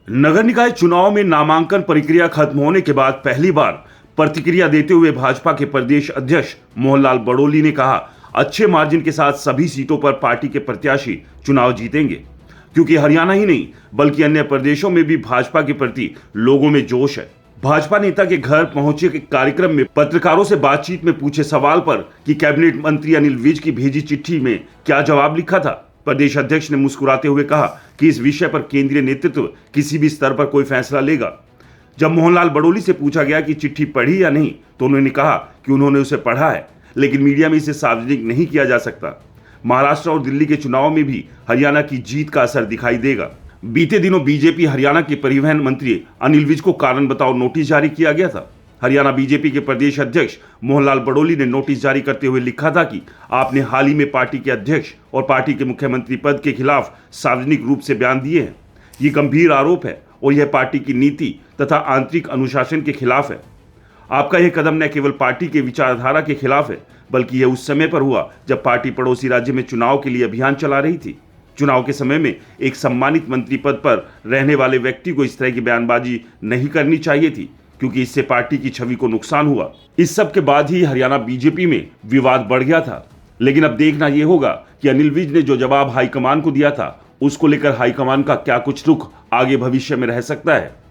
नगर निकाय चुनाव में नामांकन प्रक्रिया खत्म होने के बाद पहली बार प्रतिक्रिया देते हुए भाजपा के प्रदेश अध्यक्ष मोहनलाल बड़ोली ने कहा, अच्छे मार्जिन के साथ सभी सीटों पर पार्टी के प्रत्याशी चुनाव जीतेंगे, क्योंकि हरियाणा ही नहीं बल्कि अन्य प्रदेशों में भी भाजपा के प्रति लोगों में जोश है। भाजपा नेता के घर पहुंचे के कार्यक्रम में पत्रकारों से बातचीत में पूछे सवाल पर कि कैबिनेट मंत्री अनिल विज की भेजी चिट्ठी में क्या जवाब लिखा था, प्रदेश अध्यक्ष ने मुस्कुराते हुए कहा कि इस विषय पर केंद्रीय नेतृत्व किसी भी स्तर पर कोई फैसला लेगा। जब मोहनलाल बड़ोली से पूछा गया कि चिट्ठी पढ़ी या नहीं, तो उन्होंने कहा कि उन्होंने उसे पढ़ा है, लेकिन मीडिया में इसे सार्वजनिक नहीं किया जा सकता। महाराष्ट्र और दिल्ली के चुनाव में भी हरियाणा की जीत का असर दिखाई देगा। बीते दिनों बीजेपी हरियाणा के परिवहन मंत्री अनिल विज को कारण बताओ नोटिस जारी किया गया था। हरियाणा बीजेपी के प्रदेश अध्यक्ष मोहनलाल बड़ोली ने नोटिस जारी करते हुए लिखा था कि आपने हाल ही में पार्टी के अध्यक्ष और पार्टी के मुख्यमंत्री पद के खिलाफ सार्वजनिक रूप से बयान दिए हैं। ये गंभीर आरोप है और यह पार्टी की नीति तथा आंतरिक अनुशासन के खिलाफ है। आपका यह कदम न केवल पार्टी के विचारधारा के खिलाफ है, बल्कि यह उस समय पर हुआ जब पार्टी पड़ोसी राज्य में चुनाव के लिए अभियान चला रही थी। चुनाव के समय में एक सम्मानित मंत्री पद पर रहने वाले व्यक्ति को इस तरह की बयानबाजी नहीं करनी चाहिए थी, क्योंकि इससे पार्टी की छवि को नुकसान हुआ। इस सब के बाद ही हरियाणा बीजेपी में विवाद बढ़ गया था। लेकिन अब देखना यह होगा कि अनिल विज ने जो जवाब हाईकमान को दिया था, उसको लेकर हाईकमान का क्या कुछ रुख आगे भविष्य में रह सकता है।